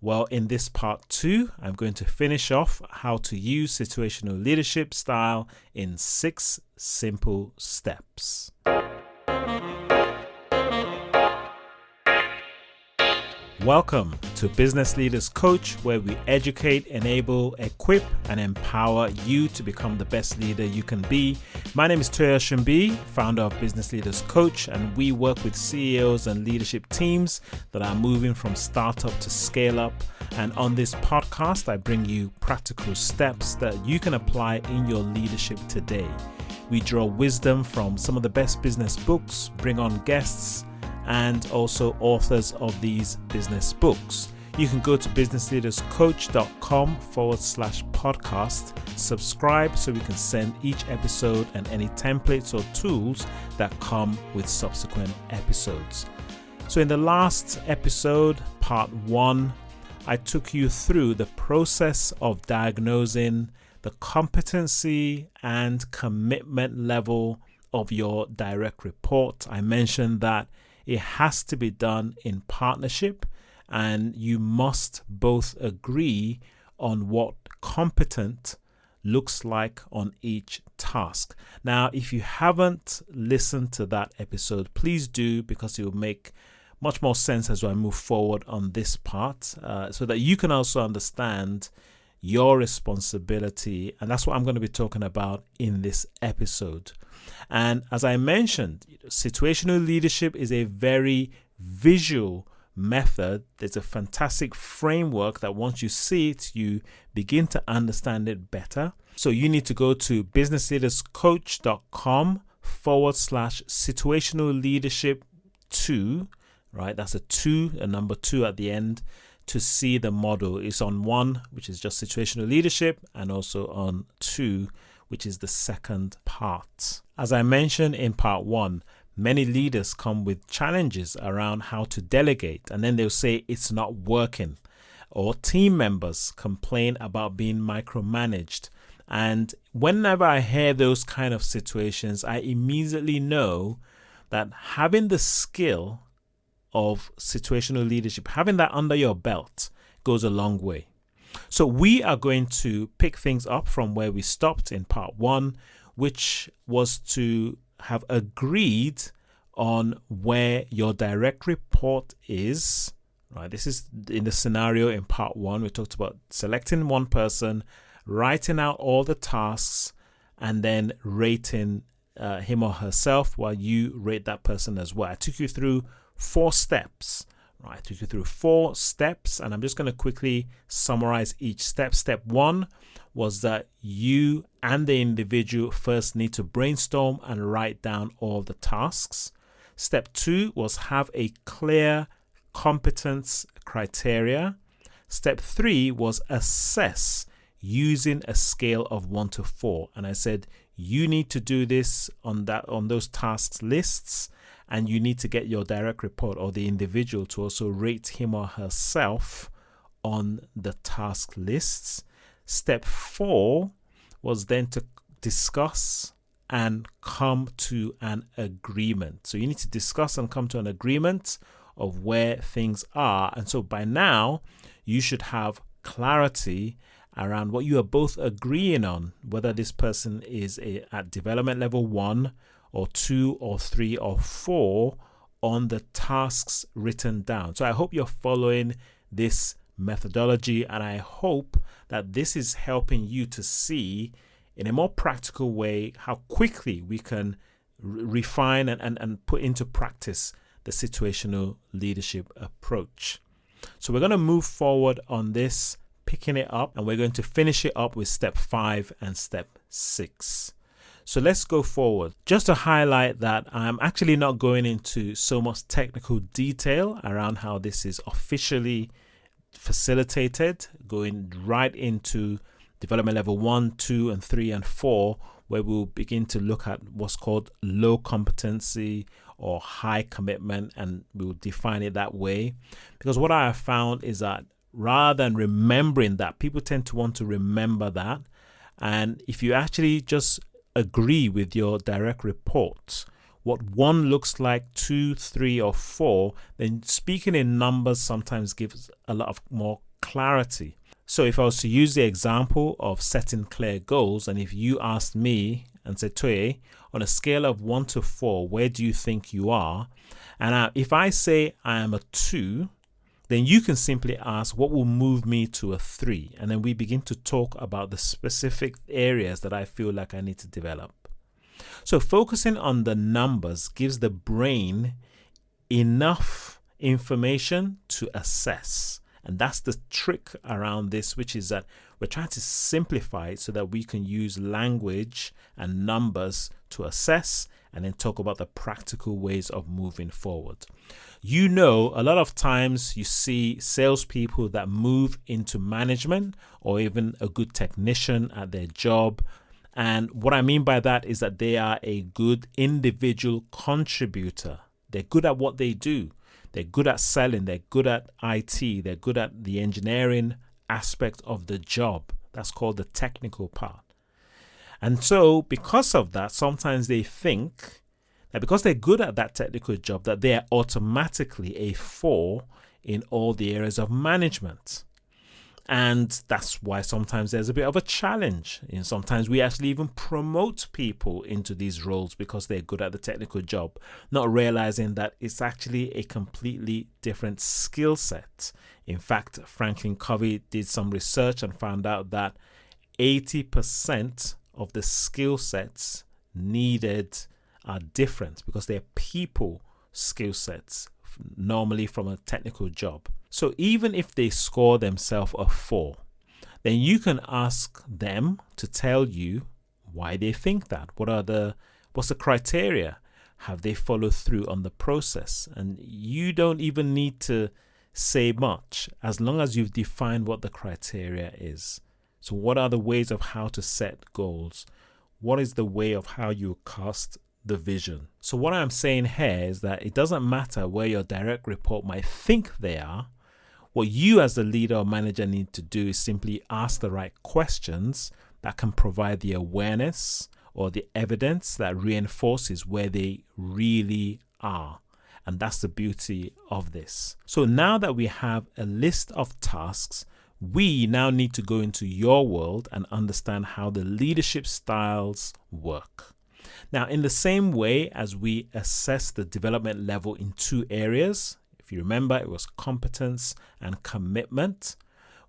Well, in this part 2, I'm going to finish off how to use situational leadership style in 6 simple steps. Welcome to Business Leaders Coach, where we educate, enable, equip, and empower you to become the best leader you can be. My name is Situational Leadership, founder of Business Leaders Coach, and we work with CEOs and leadership teams that are moving from startup to scale up. And on this podcast, I bring you practical steps that you can apply in your leadership today. We draw wisdom from some of the best business books, bring on guests, and also authors of these business books. You can go to businessleaderscoach.com/podcast, subscribe so we can send each episode and any templates or tools that come with subsequent episodes. So in the last episode, part 1, I took you through the process of diagnosing the competency and commitment level of your direct report. I mentioned that it has to be done in partnership, and you must both agree on what competent looks like on each task. Now, if you haven't listened to that episode, please do, because it will make much more sense as I move forward on this part, so that you can also understand your responsibility. And that's what I'm going to be talking about in this episode. And as I mentioned, situational leadership is a very visual method. There's a fantastic framework that once you see it, you begin to understand it better. So you need to go to businessleaderscoach.com/situational leadership 2, right? That's a 2, a number 2 at the end, to see the model. It's on 1, which is just situational leadership, and also on 2, which is the second part. As I mentioned in part 1, many leaders come with challenges around how to delegate, and then they'll say it's not working. Or team members complain about being micromanaged. And whenever I hear those kind of situations, I immediately know that having the skill of situational leadership, having that under your belt, goes a long way. So we are going to pick things up from where we stopped in part 1, which was to have agreed on where your direct report is, right? This is in the scenario in part 1. We talked about selecting one person, writing out all the tasks, and then rating him or herself while you rate that person as well. I took you through 4 steps. Right, I took you through 4 steps, and I'm just going to quickly summarize each step. Step 1 was that you and the individual first need to brainstorm and write down all the tasks. Step 2 was have a clear competence criteria. Step 3 was assess using a scale of 1 to 4. And I said you need to do this on those tasks lists. And you need to get your direct report or the individual to also rate him or herself on the task lists. Step 4 was then to discuss and come to an agreement. So you need to discuss and come to an agreement of where things are. And so by now, you should have clarity around what you are both agreeing on, whether this person is at development level 1, or 2, or 3, or 4 on the tasks written down. So I hope you're following this methodology, and I hope that this is helping you to see in a more practical way how quickly we can refine and put into practice the situational leadership approach. So we're going to move forward on this, picking it up, and we're going to finish it up with step 5 and step 6. So let's go forward. Just to highlight that I'm actually not going into so much technical detail around how this is officially facilitated, going right into development level 1, 2, and 3, and 4, where we'll begin to look at what's called low competency or high commitment, and we'll define it that way. Because what I have found is that rather than remembering that, people tend to want to remember that. And if you actually just agree with your direct reports, what 1 looks like, 2, 3, or 4, then speaking in numbers sometimes gives a lot of more clarity. So if I was to use the example of setting clear goals, and if you asked me and said, Toye, on a scale of 1 to 4, where do you think you are? And if I say I am a 2, then you can simply ask, what will move me to a 3? And then we begin to talk about the specific areas that I feel like I need to develop. So focusing on the numbers gives the brain enough information to assess. And that's the trick around this, which is that we're trying to simplify it so that we can use language and numbers to assess and then talk about the practical ways of moving forward. A lot of times you see salespeople that move into management or even a good technician at their job. And what I mean by that is that they are a good individual contributor. They're good at what they do. They're good at selling. They're good at IT. They're good at the engineering aspect of the job. That's called the technical part. And so because of that, sometimes they think that because they're good at that technical job, that they are automatically a 4 in all the areas of management. And that's why sometimes there's a bit of a challenge. And sometimes we actually even promote people into these roles because they're good at the technical job, not realizing that it's actually a completely different skill set. In fact, Franklin Covey did some research and found out that 80% of the skill sets needed are different because they're people skill sets, normally from a technical job. So even if they score themselves a 4, then you can ask them to tell you why they think that. What's the criteria? Have they followed through on the process? And you don't even need to say much as long as you've defined what the criteria is. So what are the ways of how to set goals? What is the way of how you cast the vision? So what I'm saying here is that it doesn't matter where your direct report might think they are. What you as the leader or manager need to do is simply ask the right questions that can provide the awareness or the evidence that reinforces where they really are. And that's the beauty of this. So now that we have a list of tasks, we now need to go into your world and understand how the leadership styles work. Now, in the same way as we assess the development level in 2 areas, if you remember, it was competence and commitment,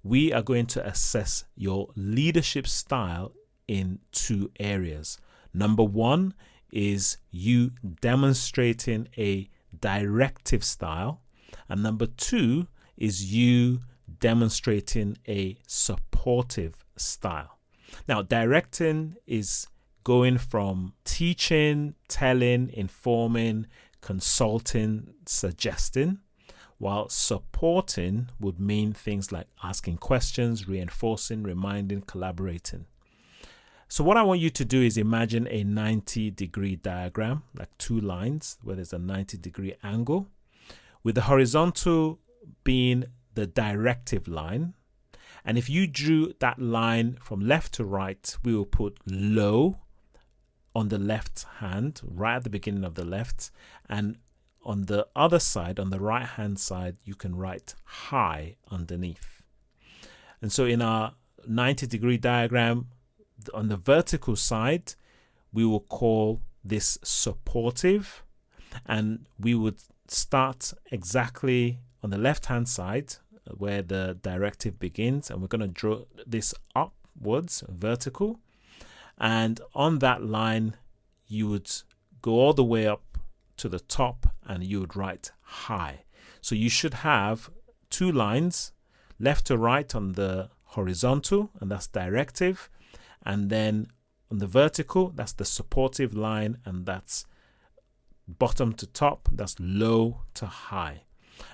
we are going to assess your leadership style in 2 areas. Number 1 is you demonstrating a directive style, and number 2 is you demonstrating a supportive style. Now, directing is going from teaching, telling, informing, consulting, suggesting, while supporting would mean things like asking questions, reinforcing, reminding, collaborating. So what I want you to do is imagine a 90-degree diagram, like 2 lines where there's a 90-degree angle, with the horizontal being the directive line. And if you drew that line from left to right, we will put low on the left hand, right at the beginning of the left, and on the other side, on the right hand side, you can write high underneath. And so in our 90-degree diagram, on the vertical side, we will call this supportive, and we would start exactly on the left hand side where the directive begins, and we're going to draw this upwards, vertical, and on that line you would go all the way up to the top and you would write high. So you should have 2 lines, left to right on the horizontal, and that's directive, and then on the vertical, that's the supportive line, and that's bottom to top, that's low to high.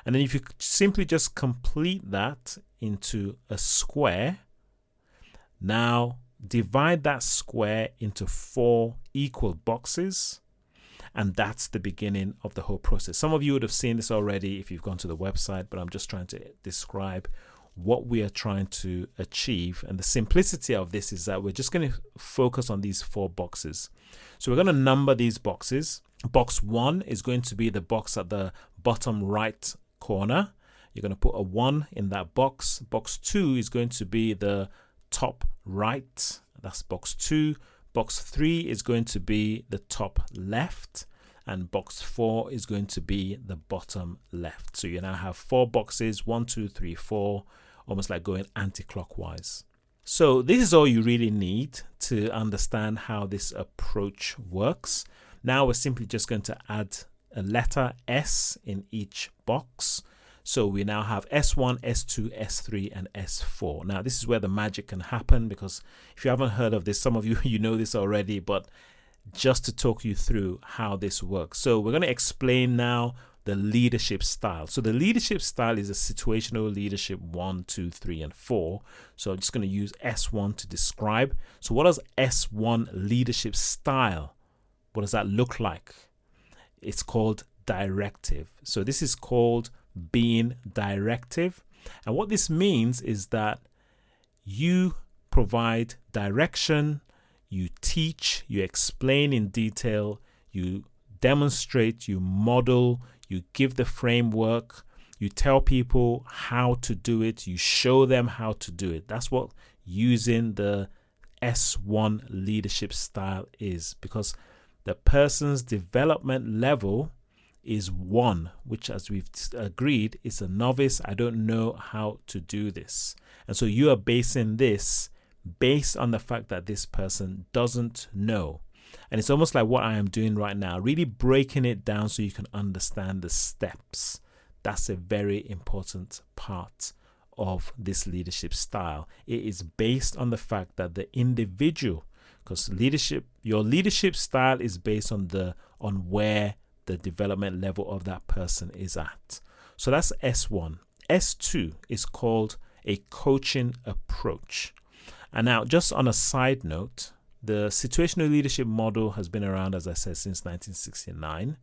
And then if you simply just complete that into a square, now divide that square into 4 equal boxes, and that's the beginning of the whole process. Some of you would have seen this already if you've gone to the website, but I'm just trying to describe what we are trying to achieve. And the simplicity of this is that we're just going to focus on these 4 boxes. So we're going to number these boxes. Box 1 is going to be the box at the bottom right corner. You're going to put a 1 in that box. Box 2 is going to be the top right. That's box 2. Box 3 is going to be the top left. And box 4 is going to be the bottom left. So you now have 4 boxes, 1, 2, 3, 4, almost like going anti-clockwise. So this is all you really need to understand how this approach works. Now we're simply just going to add a letter S in each box. So we now have S1, S2, S3, and S4. Now this is where the magic can happen, because if you haven't heard of this, some of you, you know this already, but just to talk you through how this works. So we're going to explain now the leadership style. So the leadership style is a situational leadership 1, 2, 3, and 4. So I'm just going to use S1 to describe. So what does S1 leadership style? What does that look like? It's called directive. So this is called being directive. And what this means is that you provide direction, you teach, you explain in detail, you demonstrate, you model, you give the framework, you tell people how to do it, you show them how to do it. That's what using the S1 leadership style is, because the person's development level is 1, which, as we've agreed, is a novice. I don't know how to do this. And so you are basing this based on the fact that this person doesn't know. And it's almost like what I am doing right now, really breaking it down so you can understand the steps. That's a very important part of this leadership style. It is based on the fact that the individual, because your leadership style is based on where the development level of that person is at. So that's S1. S2 is called a coaching approach. And now, just on a side note, the situational leadership model has been around, as I said, since 1969,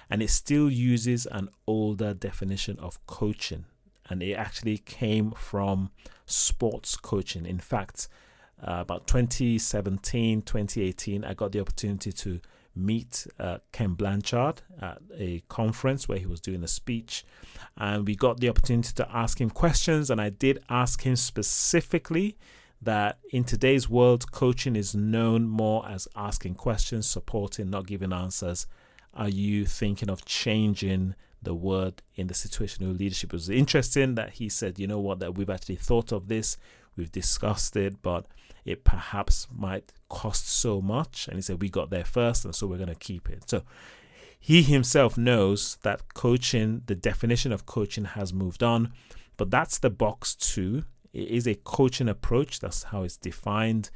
and it still uses an older definition of coaching. And it actually came from sports coaching. In fact, about 2017, 2018, I got the opportunity to meet Ken Blanchard at a conference where he was doing a speech, and we got the opportunity to ask him questions. And I did ask him specifically that in today's world, coaching is known more as asking questions, supporting, not giving answers. Are you thinking of changing the word in the situational leadership? It was interesting that he said, you know what, that we've actually thought of this, we've discussed it, but it perhaps might cost so much. And he said, we got there first, and so we're going to keep it. So he himself knows that coaching, the definition of coaching has moved on, but that's the box 2. It is a coaching approach. That's how it's defined.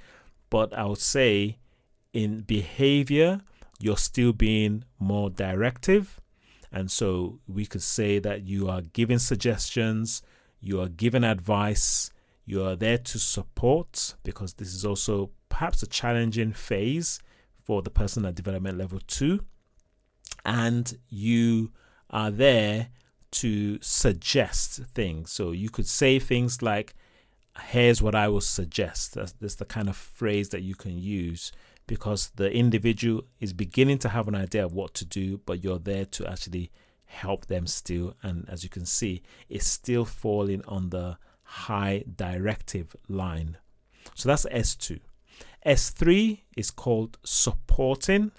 But I would say in behavior, you're still being more directive. And so we could say that you are giving suggestions, you are giving advice, you are there to support, because this is also perhaps a challenging phase for the person at development level 2. And you are there to suggest things. So you could say things like, here's what I will suggest. That's the kind of phrase that you can use, because the individual is beginning to have an idea of what to do, but you're there to actually help them still. And as you can see, it's still falling on the high directive line. So that's S2. S3 is called supporting.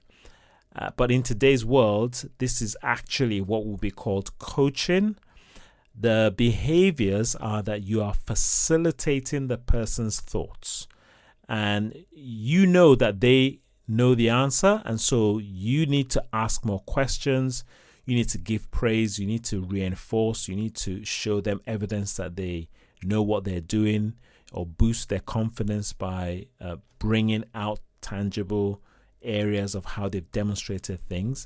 But in today's world, this is actually what will be called coaching. The behaviors are that you are facilitating the person's thoughts, and you know that they know the answer, and so you need to ask more questions, you need to give praise, you need to reinforce, you need to show them evidence that they know what they're doing, or boost their confidence by bringing out tangible areas of how they've demonstrated things.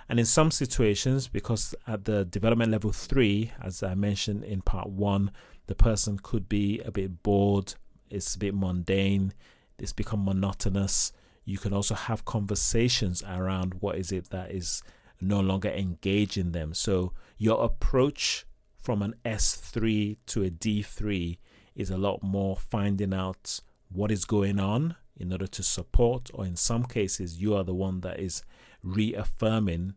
And in some situations, because at the development level 3, as I mentioned in part 1, the person could be a bit bored, it's a bit mundane, it's become monotonous. You can also have conversations around what is it that is no longer engaging them. So your approach from an S3 to a D3 is a lot more finding out what is going on in order to support, or in some cases, you are the one that is reaffirming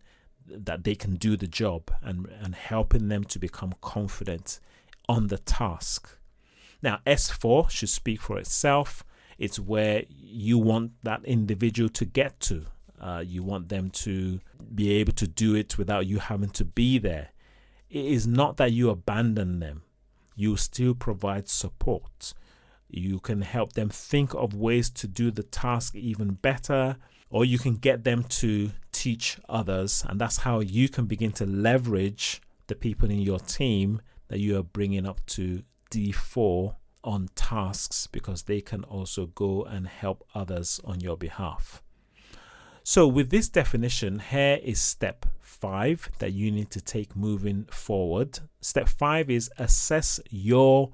that they can do the job, and helping them to become confident on the task. Now, S4 should speak for itself. It's where you want that individual to get to. You want them to be able to do it without you having to be there. It is not that you abandon them. You still provide support. You can help them think of ways to do the task even better, or you can get them to teach others. And that's how you can begin to leverage the people in your team that you are bringing up to D4 on tasks, because they can also go and help others on your behalf. So with this definition, here is step 5 that you need to take moving forward. Step 5 is assess your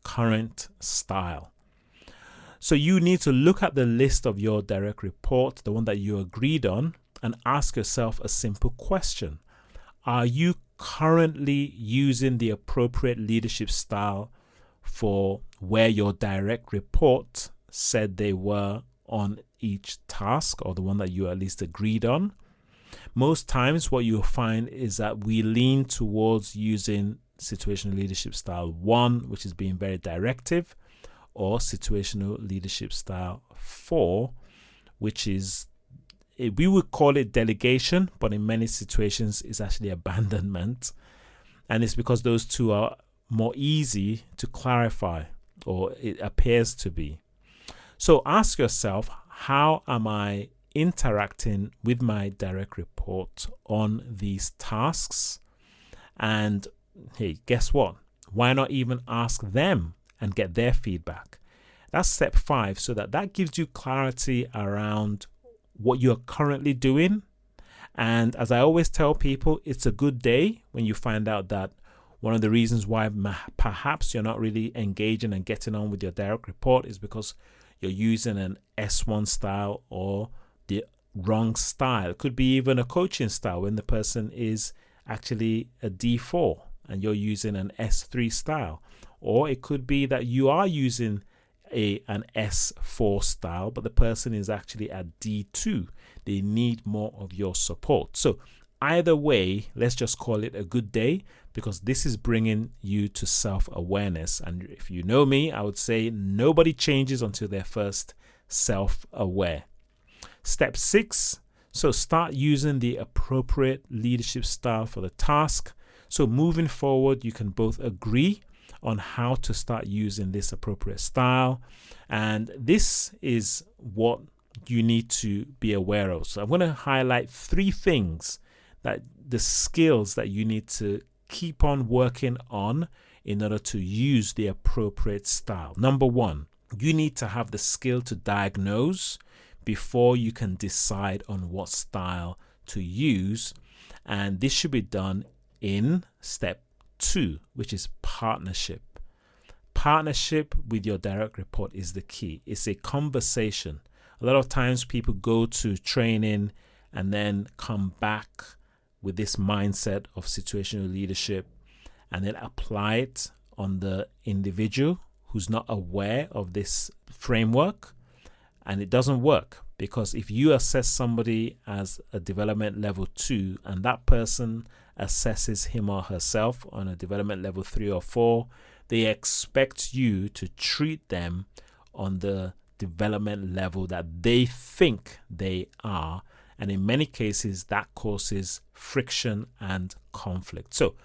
current style. So you need to look at the list of your direct report, the one that you agreed on, and ask yourself a simple question. Are you currently using the appropriate leadership style for where your direct report said they were on each task, or the one that you at least agreed on? Most times what you'll find is that we lean towards using situational leadership style 1, which is being very directive, or situational leadership style 4, which is, we would call it delegation, but in many situations it's actually abandonment. And it's because those two are more easy to clarify, or it appears to be. So ask yourself, how am I interacting with my direct report on these tasks? And hey, guess what? Why not even ask them and get their feedback? That's step 5, so that gives you clarity around what you're currently doing. And as I always tell people, it's a good day when you find out that one of the reasons why perhaps you're not really engaging and getting on with your direct report is because you're using an S1 style or the wrong style. It could be even a coaching style when the person is actually a D4 and you're using an S3 style. Or it could be that you are using an S4 style, but the person is actually at D2. They need more of your support. So either way, let's just call it a good day, because this is bringing you to self-awareness. And if you know me, I would say nobody changes until they're first self-aware. Step 6, so start using the appropriate leadership style for the task. So moving forward, you can both agree on how to start using this appropriate style. And this is what you need to be aware of. So I'm going to highlight 3 things, that the skills that you need to keep on working on in order to use the appropriate style. Number 1, you need to have the skill to diagnose before you can decide on what style to use. And this should be done in step 2, which is partnership. Partnership with your direct report is the key. It's a conversation. A lot of times people go to training and then come back with this mindset of situational leadership and then apply it on the individual who's not aware of this framework, and it doesn't work. Because if you assess somebody as a development level 2 and that person assesses him or herself on a development level 3 or 4, they expect you to treat them on the development level that they think they are. And in many cases, that causes friction and conflict. So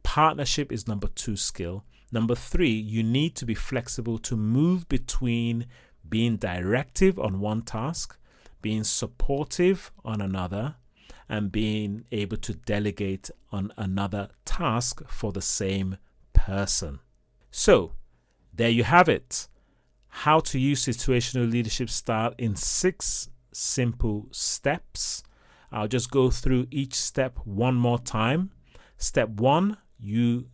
partnership is number 2 skill. Number 3, you need to be flexible to move between being directive on one task, being supportive on another, and being able to delegate on another task for the same person. So there you have it. How to use situational leadership style in 6 simple steps. I'll just go through each step one more time. Step 1, you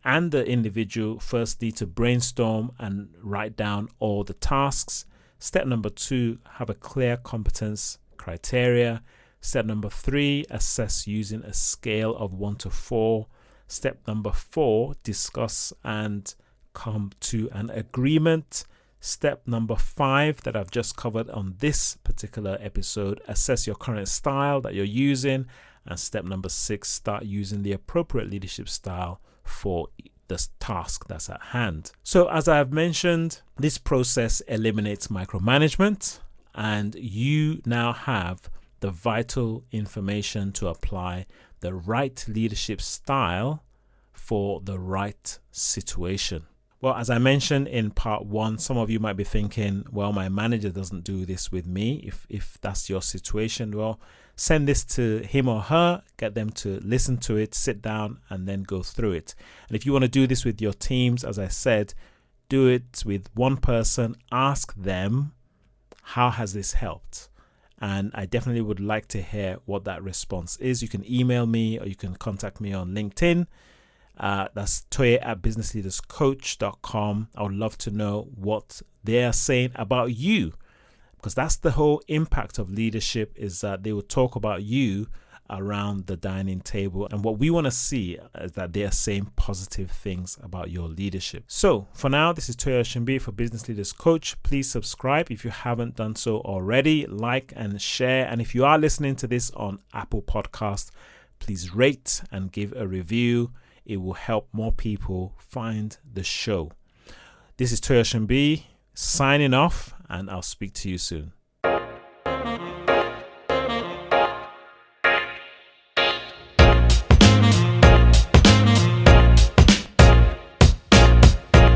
and the individual first need to brainstorm and write down all the tasks. Step number 2, have a clear competence criteria. Step number 3, assess using a scale of 1 to 4. Step number 4, discuss and come to an agreement. Step number 5 that I've just covered on this particular episode, assess your current style that you're using. And step number 6, start using the appropriate leadership style for the task that's at hand. So as I've mentioned, this process eliminates micromanagement, and you now have the vital information to apply the right leadership style for the right situation. Well, as I mentioned in part 1, some of you might be thinking, well, my manager doesn't do this with me. If that's your situation, well, send this to him or her, get them to listen to it, sit down, and then go through it. And if you want to do this with your teams, as I said, do it with one person, ask them, how has this helped? And I definitely would like to hear what that response is. You can email me or you can contact me on LinkedIn. That's toye@businessleaderscoach.com. I would love to know what they are saying about you, because that's the whole impact of leadership, is that they will talk about you around the dining table. And what we want to see is that they are saying positive things about your leadership. So for now, this is Toye Oshimbi for Business Leaders Coach. Please subscribe if you haven't done so already, like and share. And if you are listening to this on Apple Podcast, please rate and give a review. It will help more people find the show. This is Toye Oshimbi signing off, and I'll speak to you soon.